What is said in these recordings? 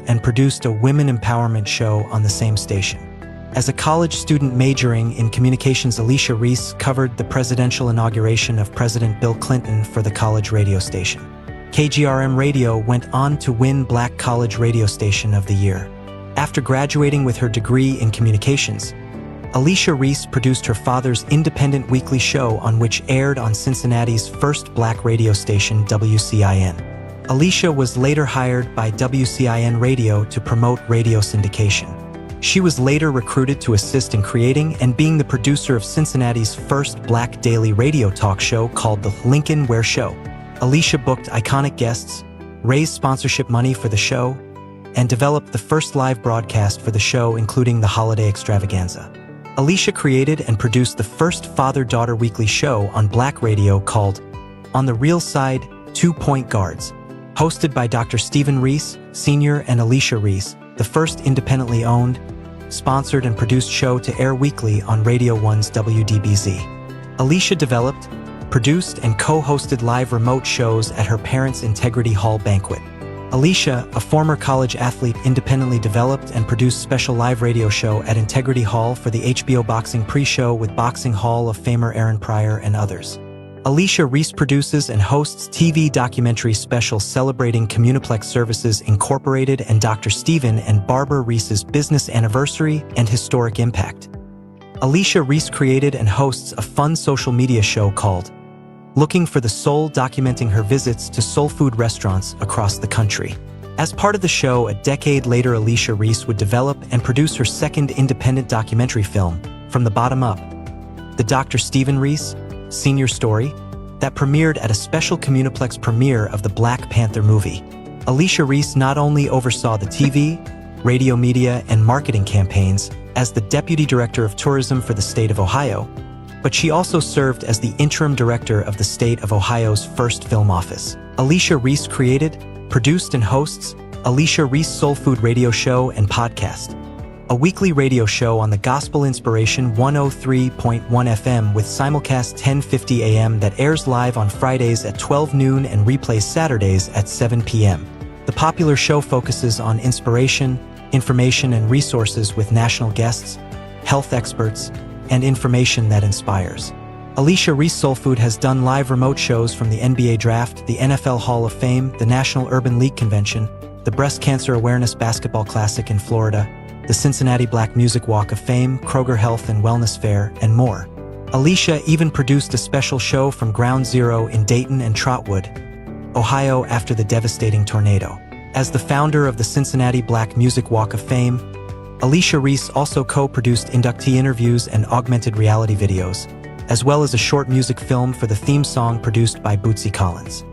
and produced a women empowerment show on the same station. As a college student majoring in communications, Alicia Reece covered the presidential inauguration of President Bill Clinton for the college radio station. KGRM Radio went on to win Black College Radio Station of the Year. After graduating with her degree in communications, Alicia Reece produced her father's independent weekly show on which aired on Cincinnati's first Black radio station, WCIN. Alicia was later hired by WCIN Radio to promote radio syndication. She was later recruited to assist in creating and being the producer of Cincinnati's first Black daily radio talk show called The Lincoln Ware Show. Alicia booked iconic guests, raised sponsorship money for the show, and developed the first live broadcast for the show, including the holiday extravaganza. Alicia created and produced the first father-daughter weekly show on Black radio called On the Real Side, 2 Point Guards. Hosted by Dr. Stephen Reece, Sr. and Alicia Reece, the first independently owned, sponsored and produced show to air weekly on Radio 1's WDBZ. Alicia developed, produced and co-hosted live remote shows at her parents' Integrity Hall banquet. Alicia, a former college athlete, independently developed and produced special live radio show at Integrity Hall for the HBO boxing pre-show with Boxing Hall of Famer Aaron Pryor and others. Alicia Reece produces and hosts TV documentary specials celebrating Communiplex Services Incorporated and Dr. Stephen and Barbara Reece's business anniversary and historic impact. Alicia Reece created and hosts a fun social media show called Looking for the Soul, documenting her visits to soul food restaurants across the country. As part of the show, a decade later, Alicia Reece would develop and produce her second independent documentary film, From the Bottom Up, the Dr. Stephen Reece Senior story, that premiered at a special Communiplex premiere of the Black Panther movie. Alicia Reece not only oversaw the TV, radio media, and marketing campaigns as the Deputy Director of Tourism for the state of Ohio, but she also served as the Interim Director of the state of Ohio's first film office. Alicia Reece created, produced, and hosts Alicia Reece Soul Food Radio Show and Podcast, a weekly radio show on the Gospel Inspiration 103.1 FM with simulcast 10:50 a.m. that airs live on Fridays at 12 noon and replays Saturdays at 7 p.m. The popular show focuses on inspiration, information, and resources with national guests, health experts, and information that inspires. Alicia Reece Soul Food has done live remote shows from the NBA Draft, the NFL Hall of Fame, the National Urban League Convention, the Breast Cancer Awareness Basketball Classic in Florida, the Cincinnati Black Music Walk of Fame, Kroger Health and Wellness Fair, and more. Alicia even produced a special show from Ground Zero in Dayton and Trotwood, Ohio after the devastating tornado. As the founder of the Cincinnati Black Music Walk of Fame, Alicia Reece also co-produced inductee interviews and augmented reality videos, as well as a short music film for the theme song produced by Bootsy Collins.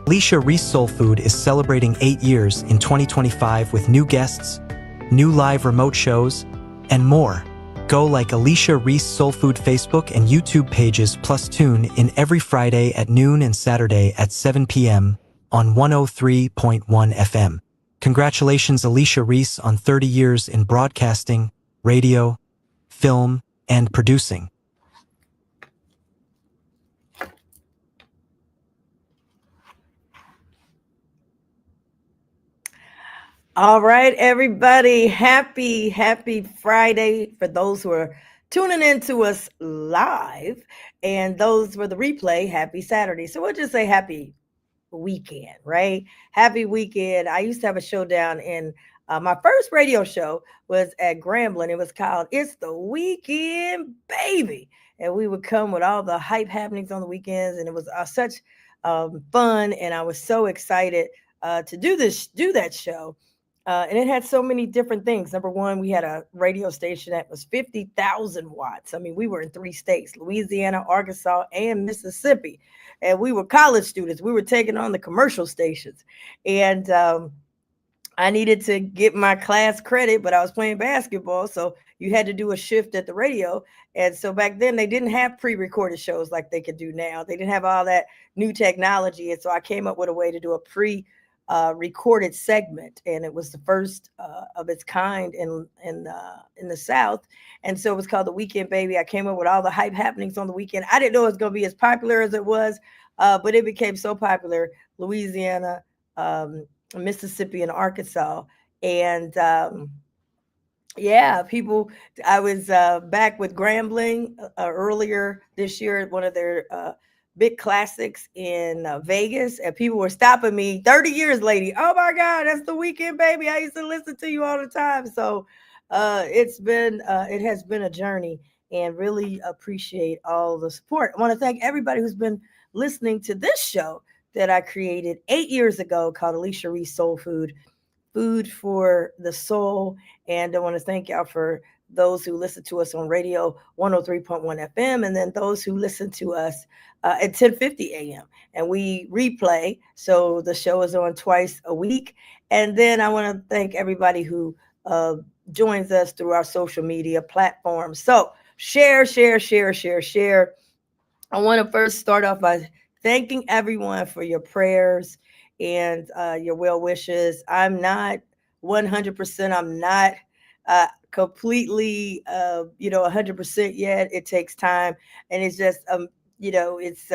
Alicia Reece Soul Food is celebrating 8 years in 2025 with new guests, new live remote shows, and more. Go like Alicia Reece Soul Food Facebook and YouTube pages, plus tune in every Friday at noon and Saturday at 7 p.m. on 103.1 FM. Congratulations, Alicia Reece, on 30 years in broadcasting, radio, film, and producing. All right, everybody. Happy Friday for those who are tuning in to us live, and those for the replay, happy Saturday. So we'll just say happy weekend, right? Happy weekend. I used to have a show down in my first radio show was at Grambling. It was called It's the Weekend, Baby. And we would come with all the hype happenings on the weekends. And it was such fun. And I was so excited to do that show. And it had so many different things. Number one, we had a radio station that was 50,000 watts. I mean, we were in 3 states, Louisiana, Arkansas, and Mississippi. And we were college students. We were taking on the commercial stations. And I needed to get my class credit, but I was playing basketball. So you had to do a shift at the radio. And so back then they didn't have pre-recorded shows like they could do now. They didn't have all that new technology. And so I came up with a way to do a recorded segment, and it was the first of its kind in the South. And so it was called The Weekend, Baby. I came up with all the hype happenings on the weekend. I didn't know it was going to be as popular as it was, but it became so popular. Louisiana, Mississippi and Arkansas. And yeah, people. I was back with Grambling earlier this year at one of their big classics in Vegas, and people were stopping me. 30 years, lady. Oh my God, that's the weekend, baby. I used to listen to you all the time. So it has been a journey, and really appreciate all the support. I want to thank everybody who's been listening to this show that I created 8 years ago called Alicia Reece Soul Food for the Soul. And I want to thank y'all for those who listen to us on radio 103.1 FM, and then those who listen to us at 10:50 a.m. And we replay, so the show is on twice a week. And then I want to thank everybody who uh, joins us through our social media platforms. So share, share, share, share, share. I want to first start off by thanking everyone for your prayers and your well wishes. I'm not 100%. I'm not completely, 100% yet. It takes time, and it's just, it's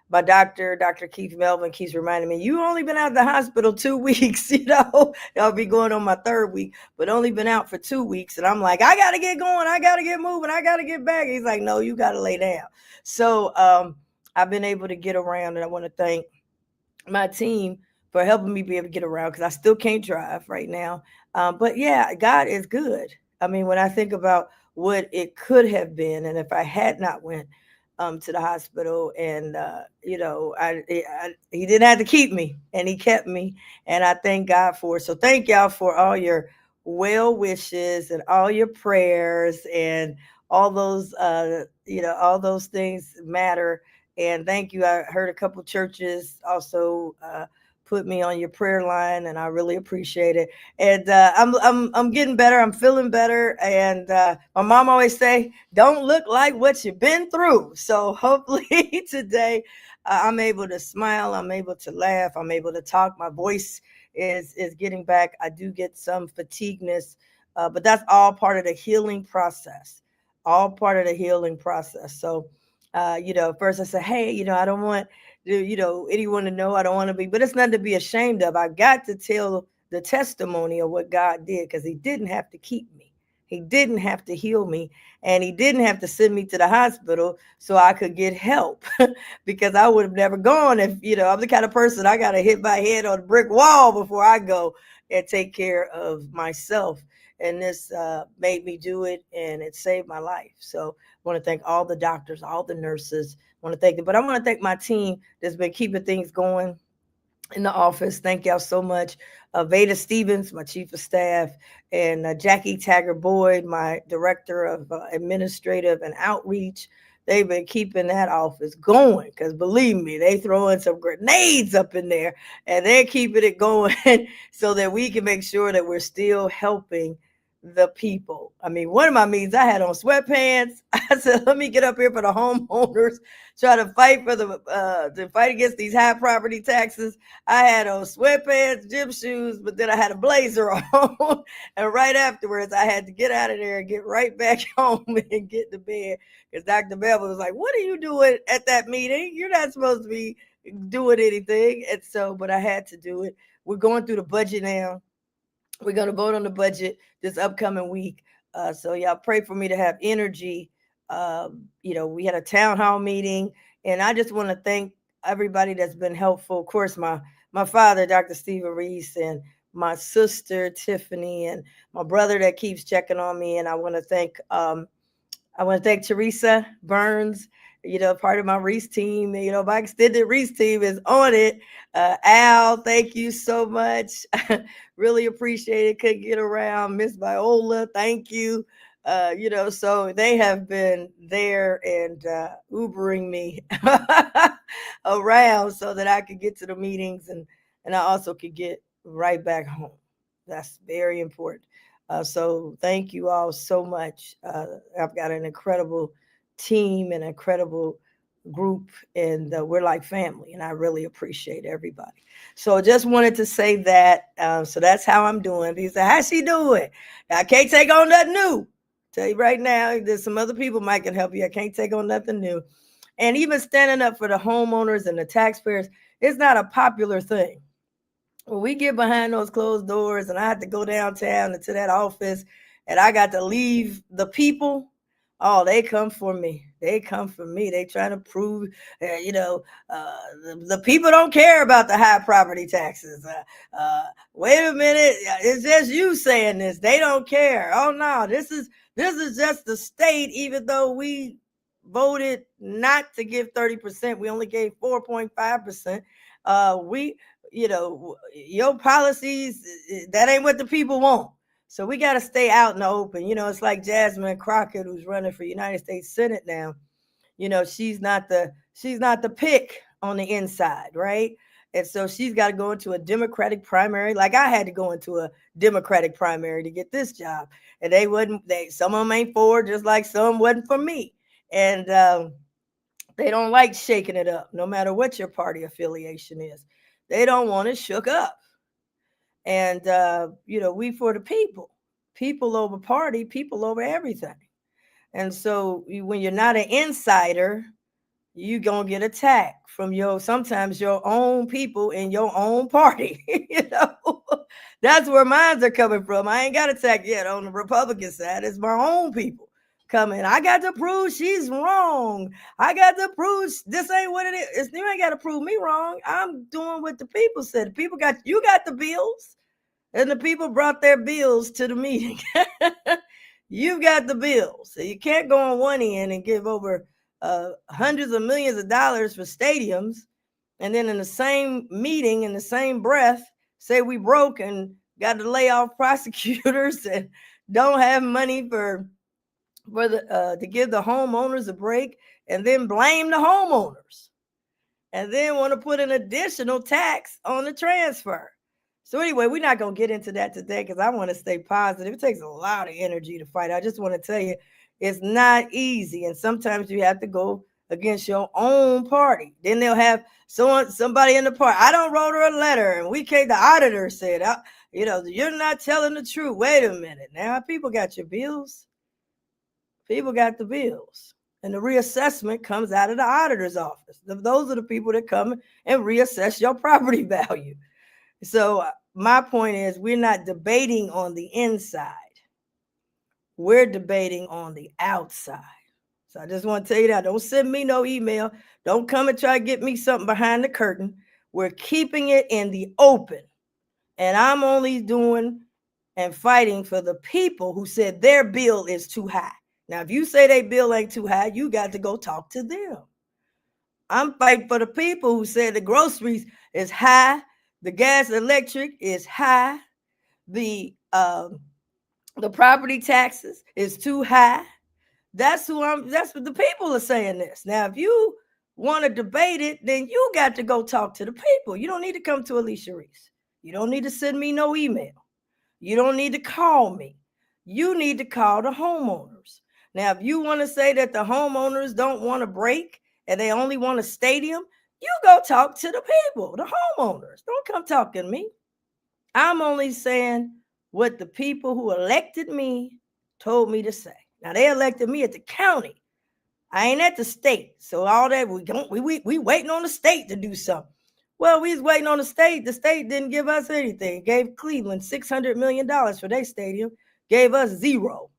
my doctor, Dr. Keith Melvin, keeps reminding me, you only been out of the hospital 2 weeks. I'll be going on my third week, but only been out for 2 weeks, and I'm like, I gotta get going, I gotta get moving, I gotta get back. He's like, no, you gotta lay down. So I've been able to get around, and I want to thank my team for helping me be able to get around because I still can't drive right now. But yeah, God is good. I mean, when I think about what it could have been, and if I had not went to the hospital, and he didn't have to keep me, and he kept me, and I thank God for it. So thank y'all for all your well wishes and all your prayers and all those things matter. And thank you. I heard a couple churches also put me on your prayer line, and I really appreciate it. And I'm getting better. I'm feeling better. And my mom always say, "Don't look like what you've been through." So hopefully today I'm able to smile. I'm able to laugh. I'm able to talk. My voice is getting back. I do get some fatigueness, but that's all part of the healing process. All part of the healing process. So first I said, hey, I don't want anyone to know. I don't want to be, but it's nothing to be ashamed of. I got to tell the testimony of what God did, because he didn't have to keep me. He didn't have to heal me, and he didn't have to send me to the hospital so I could get help because I would have never gone if, I'm the kind of person I got to hit my head on a brick wall before I go and take care of myself. And this made me do it, and it saved my life. So I want to thank all the doctors, all the nurses. I want to thank them, but I want to thank my team that's been keeping things going in the office. Thank y'all so much. Veda Stevens, my chief of staff, and Jackie Taggart Boyd, my director of administrative and outreach. They've been keeping that office going, because believe me, they throwing some grenades up in there, and they're keeping it going so that we can make sure that we're still helping the people. I mean, one of my meetings, I had on sweatpants. I said, let me get up here for the homeowners, try to fight for to fight against these high property taxes. I had on sweatpants, gym shoes, but then I had a blazer on. And right afterwards, I had to get out of there and get right back home and get to bed, because Dr. Bevel was like, what are you doing at that meeting? You're not supposed to be doing anything. And so, but I had to do it. We're going through the budget now. We're going to vote on the budget this upcoming week. So y'all pray for me to have energy. We had a town hall meeting, and I just want to thank everybody that's been helpful. Of course, my father, Dr. Stephen Reece, and my sister Tiffany, and my brother that keeps checking on me. And I want to thank Teresa Burns, part of my Reese team. My extended Reese team is on it. Al, thank you so much. Really appreciate it. Couldn't get around. Miss Viola, thank you. So they have been there and Ubering me around so that I could get to the meetings, and I also could get right back home. That's very important. So thank you all so much. I've got an incredible team and incredible group, and we're like family, and I really appreciate everybody. So just wanted to say that. So that's how I'm doing. People say, how's she doing? I can't take on nothing new. Tell you right now, there's some other people might can help you. I can't take on nothing new. And even standing up for the homeowners and the taxpayers, it's not a popular thing. when we get behind those closed doors and I have to go downtown into that office and I got to leave the people, oh, they come for me. They come for me. They trying to prove, the people don't care about the high property taxes. Wait a minute, it's just you saying this. They don't care. Oh no, this is just the state. Even though we voted not to give 30%, we only gave 4.5%. We your policies, that ain't what the people want. So we got to stay out in the open. It's like Jasmine Crockett, who's running for United States Senate now. She's not the pick on the inside, right? And so she's got to go into a Democratic primary. Like I had to go into a Democratic primary to get this job, and some of them ain't for, just like some wasn't for me. And they don't like shaking it up, no matter what your party affiliation is. They don't want it shook up. And, we for the people over party, people over everything. And so when you're not an insider, you going to get attacked from sometimes your own people in your own party. That's where mines are coming from. I ain't got attacked yet on the Republican side. It's my own people coming. I got to prove she's wrong. I got to prove this ain't what it is. You ain't got to prove me wrong. I'm doing what the people said. The people you got the bills, and the people brought their bills to the meeting. You got the bills. So you can't go on one end and give over hundreds of millions of dollars for stadiums, and then in the same meeting, in the same breath, say we broke and got to lay off prosecutors and don't have money to give the homeowners a break, and then blame the homeowners, and then want to put an additional tax on the transfer. So anyway, we're not going to get into that today because I want to stay positive. It takes a lot of energy to fight. I just want to tell you, it's not easy. And sometimes you have to go against your own party. Then they'll have somebody in the party. I don't wrote her a letter, and the auditor said, you're not telling the truth. Wait a minute. Now, people got your bills. People got the bills. And the reassessment comes out of the auditor's office. Those are the people that come and reassess your property value. So my point is, we're not debating on the inside. We're debating on the outside. So I just want to tell you that. Don't send me no email. Don't come and try to get me something behind the curtain. We're keeping it in the open. And I'm only doing and fighting for the people who said their bill is too high. Now, if you say their bill ain't too high, you got to go talk to them. I'm fighting for the people who said the groceries is high. The gas, electric is high. The property taxes is too high. That's what the people are saying this. Now, if you want to debate it, then you got to go talk to the people. You don't need to come to Alicia Reece. You don't need to send me no email. You don't need to call me. You need to call the homeowners. Now, if you want to say that the homeowners don't want a break and they only want a stadium, you go talk to the people, the homeowners. Don't come talking to me. I'm only saying what the people who elected me told me to say. Now, they elected me at the county. I ain't at the state. So all that, we waiting on the state to do something. Well, we was waiting on the state. The state didn't give us anything. Gave Cleveland $600 million for their stadium. Gave us zero.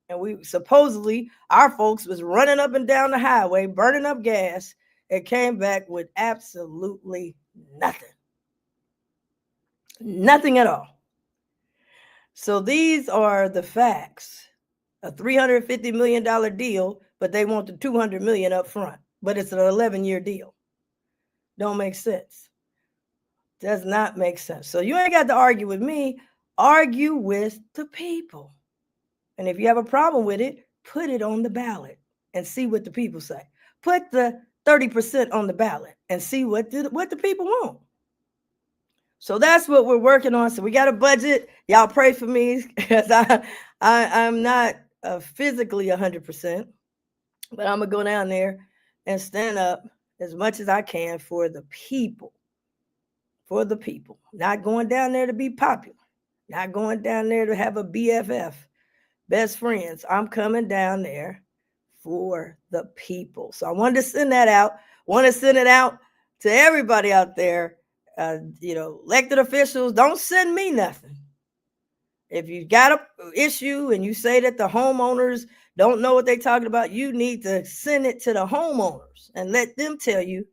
And we supposedly, our folks was running up and down the highway, burning up gas, and came back with absolutely nothing. Nothing at all. So these are the facts. A $350 million deal, but they want the $200 million up front. But it's an 11-year deal. Don't make sense. Does not make sense. So you ain't got to argue with me. Argue with the people. And if you have a problem with it, put it on the ballot and see what the people say. Put the 30% on the ballot and see what the people want. So that's what we're working on. So we got a budget. Y'all pray for me because I'm not physically 100%, but I'm going to go down there and stand up as much as I can for the people. For the people. Not going down there to be popular. Not going down there to have a BFF. Best friends. I'm coming down there for the people. So I wanted to send that out. Want to send it out to everybody out there. elected officials, don't send me nothing. If you got an issue and you say that the homeowners don't know what they're talking about, you need to send it to the homeowners and let them tell you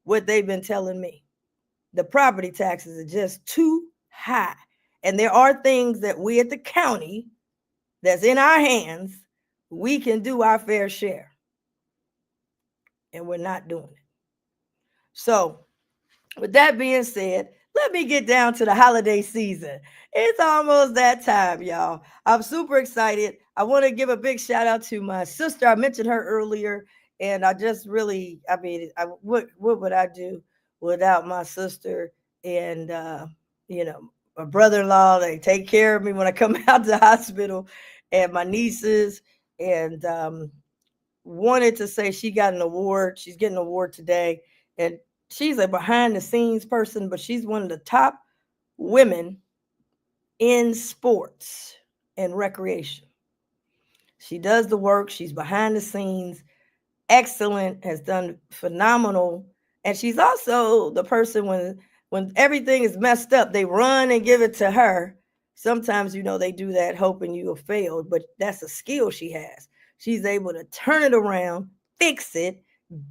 what they've been telling me. The property taxes are just too high. And there are things that we at the county that's in our hands, we can do our fair share. And we're not doing it. So with that being said, let me get down to the holiday season. It's almost that time, y'all. I'm super excited. I want to give a big shout out to my sister. I mentioned her earlier, and I just really, what would I do without my sister and, my brother-in-law? They take care of me when I come out the hospital, and my nieces, and wanted to say she got an award. She's getting an award today, and she's a behind the scenes person, but she's one of the top women in sports and recreation. She does the work. She's behind the scenes, excellent, has done phenomenal. And she's also the person when everything is messed up, they run and give it to her. Sometimes, they do that hoping you have failed, but that's a skill she has. She's able to turn it around, fix it,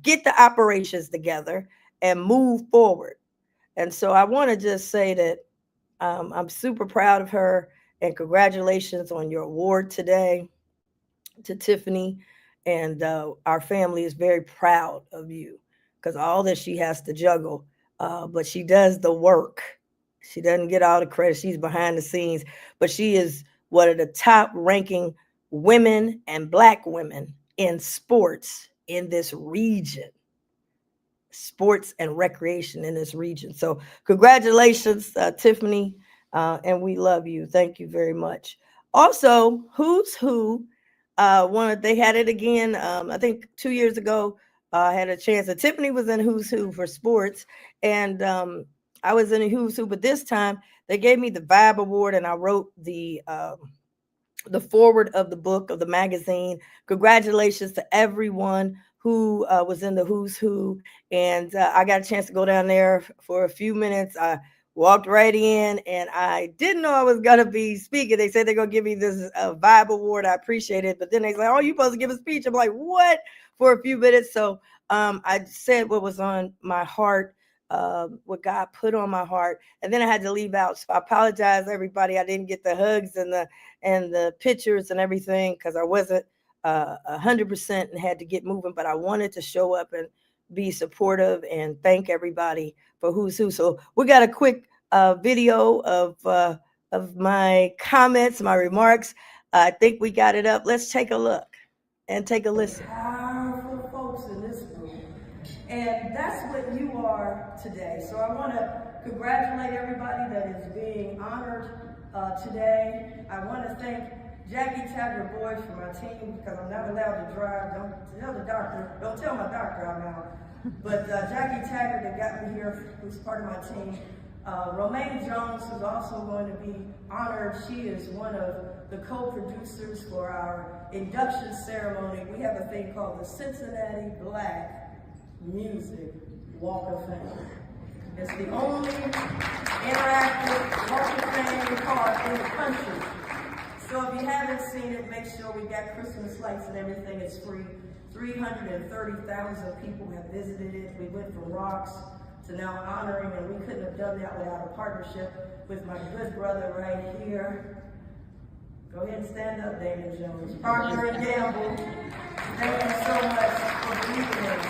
get the operations together, and move forward. And so I want to just say that I'm super proud of her, and congratulations on your award today to Tiffany. And our family is very proud of you because all that she has to juggle, but she does the work. She doesn't get all the credit. She's behind the scenes, but she is one of the top ranking women and Black women in sports in this region. Sports and recreation in this region. So congratulations, Tiffany, and we love you. Thank you very much. Also, Who's Who, they had it again, I think 2 years ago. I had a chance. Tiffany was in Who's Who for sports, and I was in a Who's Who, but this time they gave me the Vibe Award, and I wrote the forward of the book, of the magazine. Congratulations to everyone who was in the Who's Who. And I got a chance to go down there for a few minutes. I walked right in, and I didn't know I was going to be speaking. They said they're going to give me this Vibe Award. I appreciate it. But then they said, oh, you're supposed to give a speech. I'm like, what? For a few minutes. So I said what was on my heart, what God put on my heart. And then I had to leave out. So I apologize, everybody. I didn't get the hugs and the pictures and everything because I wasn't 100% and had to get moving, but I wanted to show up and be supportive and thank everybody for Who's Who. So we got a quick video of my comments, my remarks. I think we got it up. Let's take a look and take a listen. Powerful folks in this room, and that's what you are today. So I want to congratulate everybody that is being honored today. I want to thank Jackie Taggart Boyd for my team because I'm not allowed to drive. Don't tell my doctor I'm out. But Jackie Taggart that got me here, who's part of my team. Romaine Jones, who's also going to be honored. She is one of the co-producers for our induction ceremony. We have a thing called the Cincinnati Black Music Walk of Fame. It's the only interactive Walk of Fame car in the country. So if you haven't seen it, make sure we got Christmas lights and everything. It's free. 330,000 people have visited it. We went from rocks to now honoring, and we couldn't have done that without a partnership with my good brother right here. Go ahead and stand up, David Jones. Parker and Gamble, thank you so much for believing in us.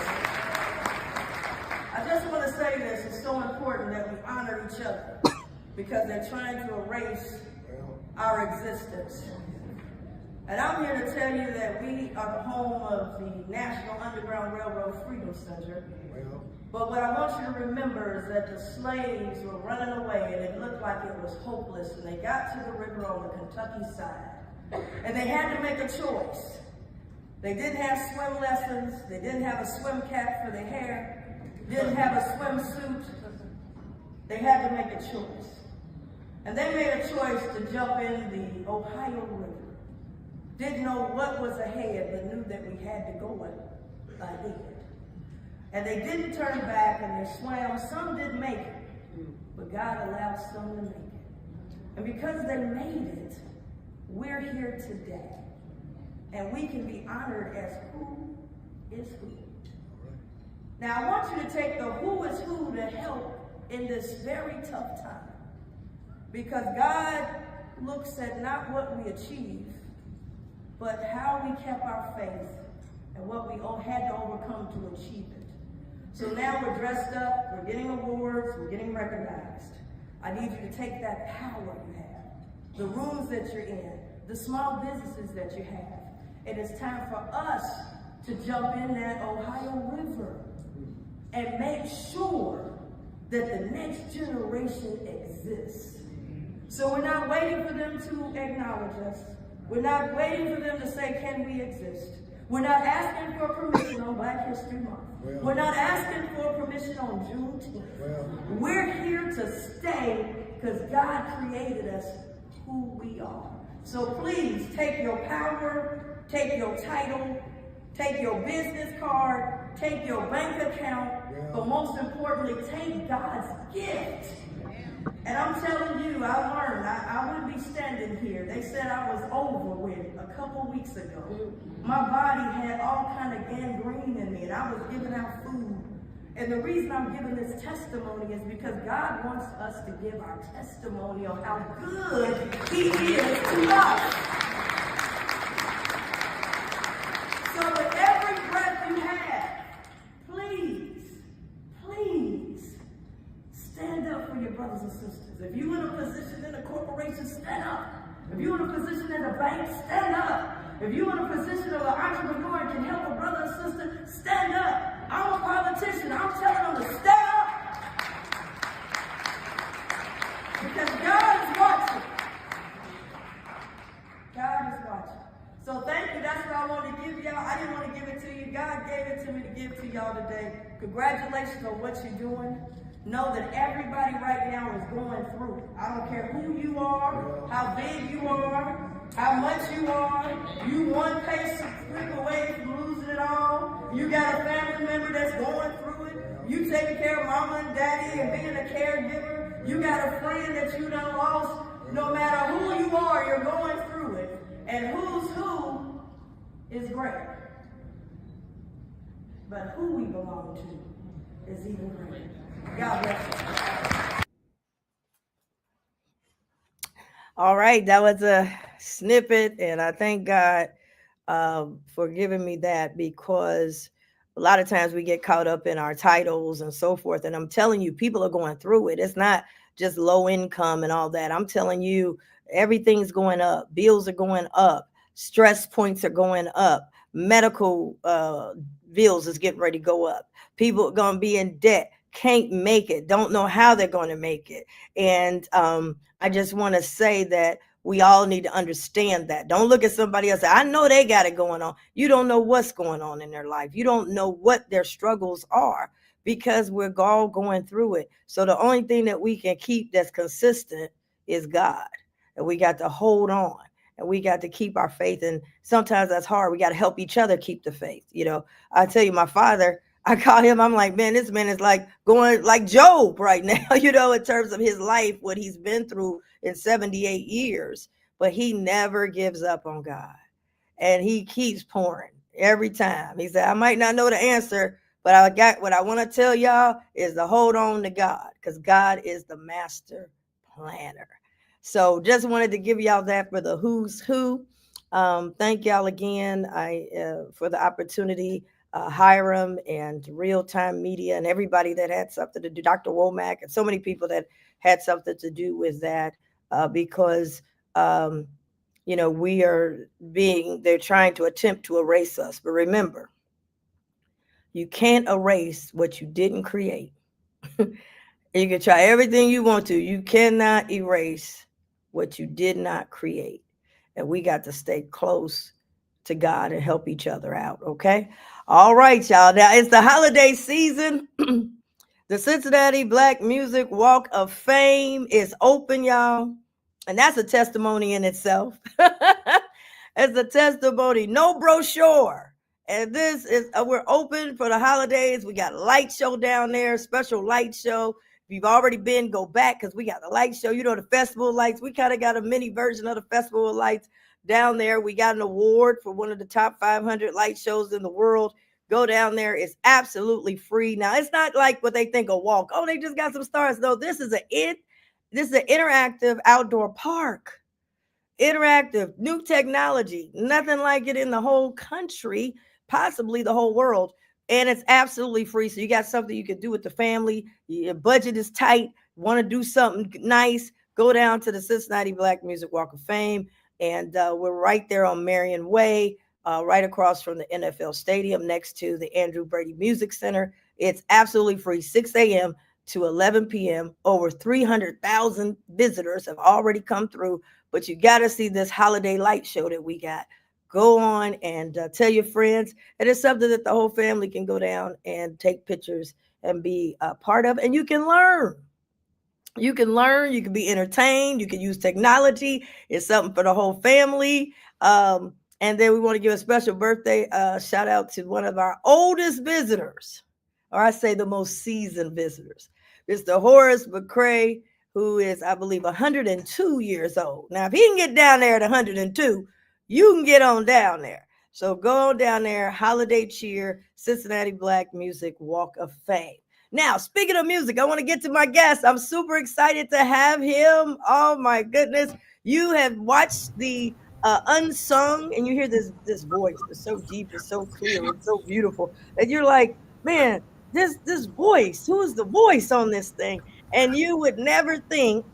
I just want to say this, it's so important that we honor each other because they're trying to erase our existence. And I'm here to tell you that we are the home of the National Underground Railroad Freedom Center. But what I want you to remember is that the slaves were running away and it looked like it was hopeless, and they got to the river on the Kentucky side. And they had to make a choice. They didn't have swim lessons, they didn't have a swim cap for their hair, didn't have a swimsuit. They had to make a choice. And they made a choice to jump in the Ohio River. Didn't know what was ahead, but knew that we had to go ahead. And they didn't turn back, and they swam. Some didn't make it, but God allowed some to make it. And because they made it, we're here today. And we can be honored as who is who. Now, I want you to take the who is who to help in this very tough time. Because God looks at not what we achieve, but how we kept our faith and what we all had to overcome to achieve it. So now we're dressed up, we're getting awards, we're getting recognized. I need you to take that power you have, the rooms that you're in, the small businesses that you have. And it's time for us to jump in that Ohio River and make sure that the next generation exists. So we're not waiting for them to acknowledge us. We're not waiting for them to say, can we exist? We're not asking for permission on Black History Month. We're not asking for permission on Juneteenth. We're here to stay because God created us who we are. So please take your power, take your title, take your business card, take your bank account, but most importantly, take God's gift. And I'm telling you, I learned, I wouldn't be standing here. They said I was over with a couple weeks ago. My body had all kind of gangrene in me, and I was giving out food. And the reason I'm giving this testimony is because God wants us to give our testimony on how good He is to us. So with every breath you have, please stand up for your brothers and sisters. If you're in a position in a corporation, stand up. If you're in a position in a bank, stand up. If you're in a position of an entrepreneur and can help a brother and sister, stand up. I'm a politician. I'm telling them to stand up. Because God is watching. God is watching. So thank you. That's what I wanted to give y'all. I didn't want to give it to you. God gave it to me to give to y'all today. Congratulations on what you're doing. Know that everybody right now is going through it. I don't care who you are, how big you are, how much you are. You one patient slip away from losing it all. You got a family member that's going through it. You taking care of mama and daddy and being a caregiver. You got a friend that you done lost. No matter who you are, you're going through it. And who's who is great. But who we belong to is even greater. God bless you. All right, that was a snippet, and I thank God for giving me that, because a lot of times we get caught up in our titles and so forth. And I'm telling you, people are going through it. It's not just low income and all that. I'm telling you, everything's going up. Bills are going up. Stress points are going up. Medical bills is getting ready to go up. People are going to be in debt. Can't make it, don't know how they're going to make it. And I just want to say that we all need to understand that. Don't look at somebody else. I know they got it going on. You don't know what's going on in their life. You don't know what their struggles are, because we're all going through it. So the only thing that we can keep that's consistent is God. And we got to hold on, and we got to keep our faith. And sometimes that's hard. We got to help each other keep the faith. You know, I tell you, my father, I call him, I'm like, man, this man is like going like Job right now, you know, in terms of his life, what he's been through in 78 years. But he never gives up on God. And he keeps pouring every time. He said, I might not know the answer, but I got what I want to tell y'all is to hold on to God, because God is the master planner. So just wanted to give y'all that for the who's who. Thank y'all again for the opportunity. Hiram and Real Time Media and everybody that had something to do, Dr. Womack and so many people that had something to do with that, because, you know, they're trying to attempt to erase us. But remember, you can't erase what you didn't create. You can try everything you want to. You cannot erase what you did not create. And we got to stay close to God and help each other out. Okay. All right, y'all. Now it's the holiday season. The Cincinnati Black Music Walk of Fame is open, y'all. And that's a testimony in itself. It's a testimony. No brochure. And this is, we're open for the holidays. We got a light show down there, special light show. If you've already been, go back because we got the light show. You know, the festival lights. We kind of got a mini version of the festival lights down there. We got an award for one of the top 500 light shows in the world. Go down there. It's absolutely free. Now, it's not like what they think a walk. Oh, they just got some stars. No, this is an interactive outdoor park. Interactive, new technology, nothing like it in the whole country, possibly the whole world. And it's absolutely free. So you got something you can do with the family. Your budget is tight. Want to do something nice? Go down to the Cincinnati Black Music Walk of Fame. And we're right there on Marion Way, right across from the NFL Stadium next to the Andrew Brady Music Center. It's absolutely free, 6 a.m. to 11 p.m. Over 300,000 visitors have already come through. But you got to see this holiday light show that we got. Go on and tell your friends. And it's something that the whole family can go down and take pictures and be a part of. And you can learn. You can learn. You can be entertained. You can use technology. It's something for the whole family. And then we want to give a special birthday shout out to one of our oldest visitors, or I say the most seasoned visitors, Mr. Horace McCray, who is, I believe, 102 years old. Now, if he can get down there at 102, you can get on down there. So go on down there, holiday cheer, Cincinnati Black Music Walk of Fame. Now, speaking of music, I want to get to my guest. I'm super excited to have him. Oh, my goodness. You have watched the Unsung, and you hear this voice. It's so deep, it's so clear, it's so beautiful. And you're like, man, this voice, who is the voice on this thing? And you would never think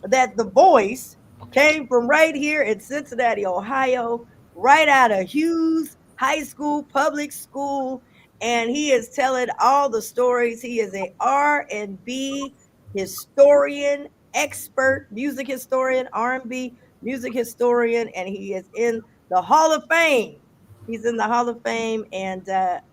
that the voice came from right here in Cincinnati, Ohio, right out of Hughes High School, public school. And he is telling all the stories. He is a R&B historian, expert, music historian, R&B music historian, and he is in the Hall of Fame. He's in the Hall of Fame, and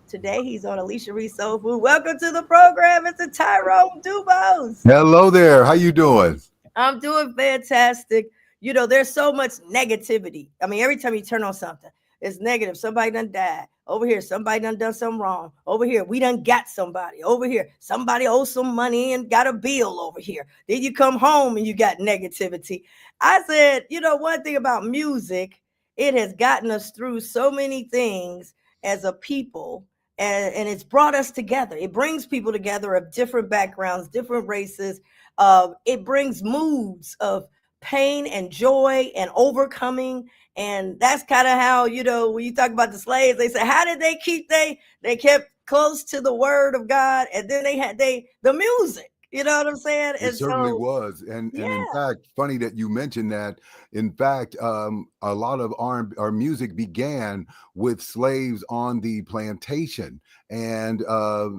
today he's on Alicia Reece Soulful. Welcome to the program. It's a Tyrone DuBose. Hello there. How you doing? I'm doing fantastic. You know, there's so much negativity. I mean, every time you turn on something, it's negative. Somebody done died. Over here, somebody done something wrong. Over here, we done got somebody. Over here, somebody owes some money and got a bill over here. Then you come home and you got negativity. I said, you know, one thing about music, it has gotten us through so many things as a people, and it's brought us together. It brings people together of different backgrounds, different races. It brings moods of pain and joy and overcoming. And that's kind of how, you know, when you talk about the slaves, they say, how did they keep they kept close to the word of God, and then they had the music. You know what I'm saying? It certainly was. And in fact, funny that you mentioned that. In fact, a lot of our music began with slaves on the plantation, and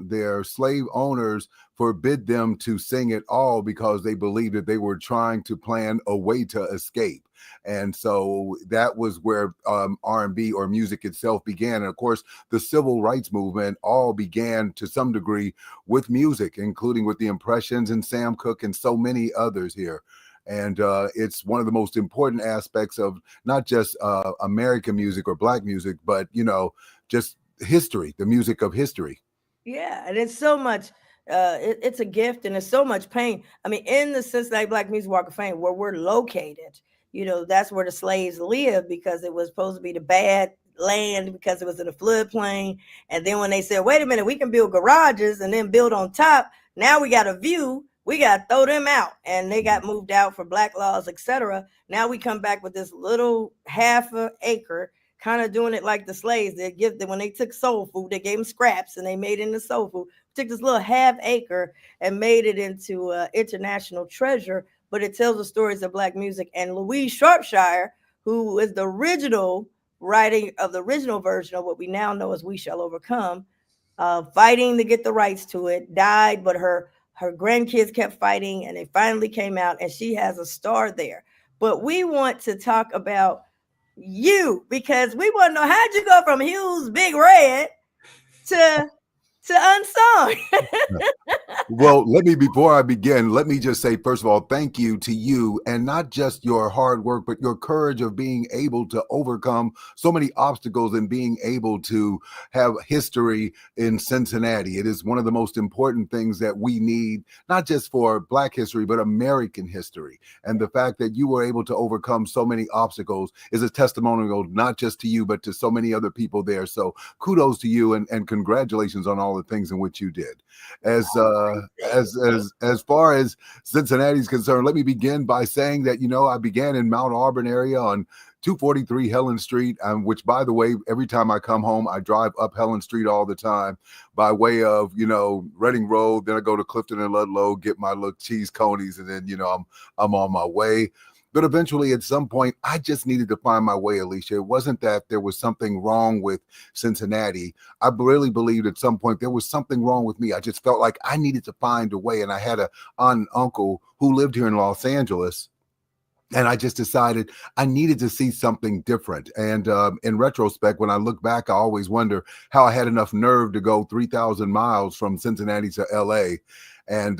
their slave owners forbid them to sing at all because they believed that they were trying to plan a way to escape. And so that was where R&B or music itself began. And of course, the civil rights movement all began to some degree with music, including with the Impressions and Sam Cooke and so many others here. And it's one of the most important aspects of not just American music or Black music, but, you know, just history, the music of history. Yeah, and it's so much. It's a gift, and it's so much pain. I mean, in the Cincinnati Black Music Walk of Fame, where we're located, you know, that's where the slaves lived because it was supposed to be the bad land because it was in a floodplain. And then when they said, wait a minute, we can build garages and then build on top. Now we got a view. We got to throw them out. And they got moved out for black laws, etc. Now we come back with this little half an acre, kind of doing it like the slaves. They give them, when they took soul food, they gave them scraps and they made it into soul food. Took this little half acre and made it into international treasure. But it tells the stories of Black music. And Louise Shropshire, who is the original writing of the original version of what we now know as We Shall Overcome, fighting to get the rights to it, died, but her grandkids kept fighting, and they finally came out, and she has a star there. But we want to talk about you, because we want to know, how'd you go from Hughes Big Red to Unsung? Well, before I begin, let me just say, first of all, thank you to you, and not just your hard work, but your courage of being able to overcome so many obstacles and being able to have history in Cincinnati. It is one of the most important things that we need, not just for Black history, but American history. And the fact that you were able to overcome so many obstacles is a testimonial, not just to you, but to so many other people there. So kudos to you, and congratulations on all the things in which you did. As far as Cincinnati is concerned, let me begin by saying that I began in Mount Auburn area on 243 Helen Street, which, by the way, every time I come home, I drive up Helen Street all the time by way of Reading Road. Then I go to Clifton and Ludlow, get my little cheese conies, and then I'm on my way. But eventually, at some point, I just needed to find my way, Alicia. It wasn't that there was something wrong with Cincinnati. I really believed at some point there was something wrong with me. I just felt like I needed to find a way. And I had an aunt and uncle who lived here in Los Angeles. And I just decided I needed to see something different. And in retrospect, when I look back, I always wonder how I had enough nerve to go 3,000 miles from Cincinnati to LA. And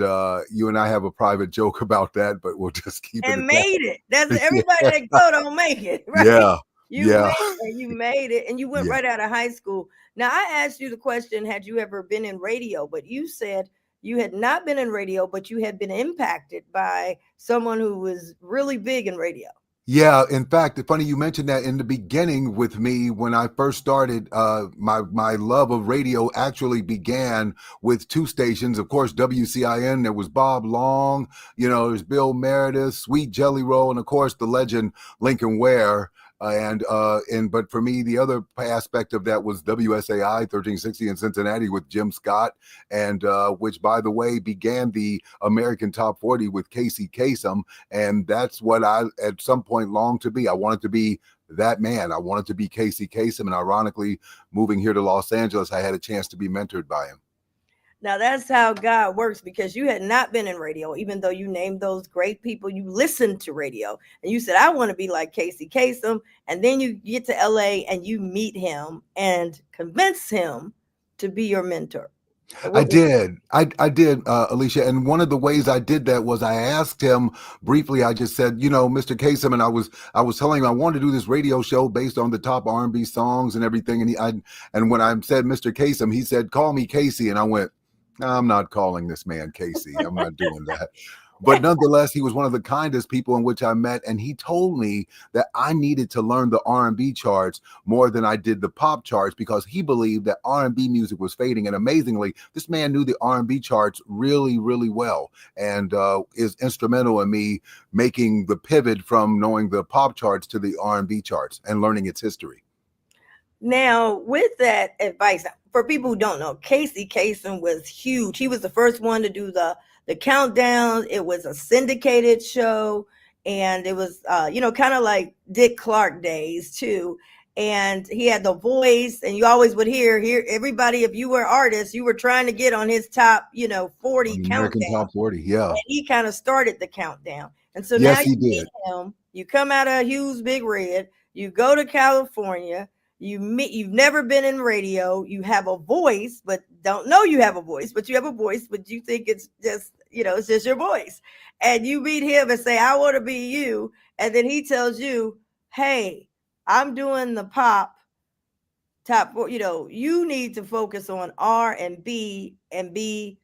you and I have a private joke about that, but we'll just keep it. And made it. That's everybody that go don't make it, right? Yeah. You made it, and you went right out of high school. Now, I asked you the question, had you ever been in radio? But you said you had not been in radio, but you had been impacted by someone who was really big in radio. Yeah, in fact, it's funny you mentioned that. In the beginning with me, when I first started, my love of radio actually began with two stations. Of course, WCIN, there was Bob Long, there's Bill Meredith, Sweet Jelly Roll, and of course the legend Lincoln Ware. But for me, the other aspect of that was WSAI 1360 in Cincinnati with Jim Scott, and which, by the way, began the American Top 40 with Casey Kasem. And that's what I, at some point, longed to be. I wanted to be that man. I wanted to be Casey Kasem. And ironically, moving here to Los Angeles, I had a chance to be mentored by him. Now, that's how God works, because you had not been in radio, even though you named those great people. You listened to radio and you said, I want to be like Casey Kasem. And then you get to LA and you meet him and convince him to be your mentor. I did, Alicia. And one of the ways I did that was I asked him briefly. I just said, Mr. Kasem, and I was telling him I wanted to do this radio show based on the top R&B songs and everything. And when I said Mr. Kasem, he said, call me Casey. And I went, I'm not calling this man Casey. I'm not doing that. But nonetheless, he was one of the kindest people in which I met. And he told me that I needed to learn the R&B charts more than I did the pop charts, because he believed that R&B music was fading. And amazingly, this man knew the R&B charts really, really well, and is instrumental in me making the pivot from knowing the pop charts to the R&B charts and learning its history. Now, with that advice, for people who don't know, Casey Kasem was huge. He was the first one to do the countdown. It was a syndicated show, and it was kind of like Dick Clark days too. And he had the voice, and you always would hear everybody. If you were an artist, you were trying to get on his top 40 American countdown. Top 40, yeah. And he kind of started the countdown. And so yes, now you meet him. You come out of Hughes Big Red. You go to California. You've never been in radio. You have a voice, but don't know you have a voice, but you have a voice, but you think it's just, it's just your voice. And you meet him and say, I want to be you. And then he tells you, hey, I'm doing the top, you need to focus on R&B and be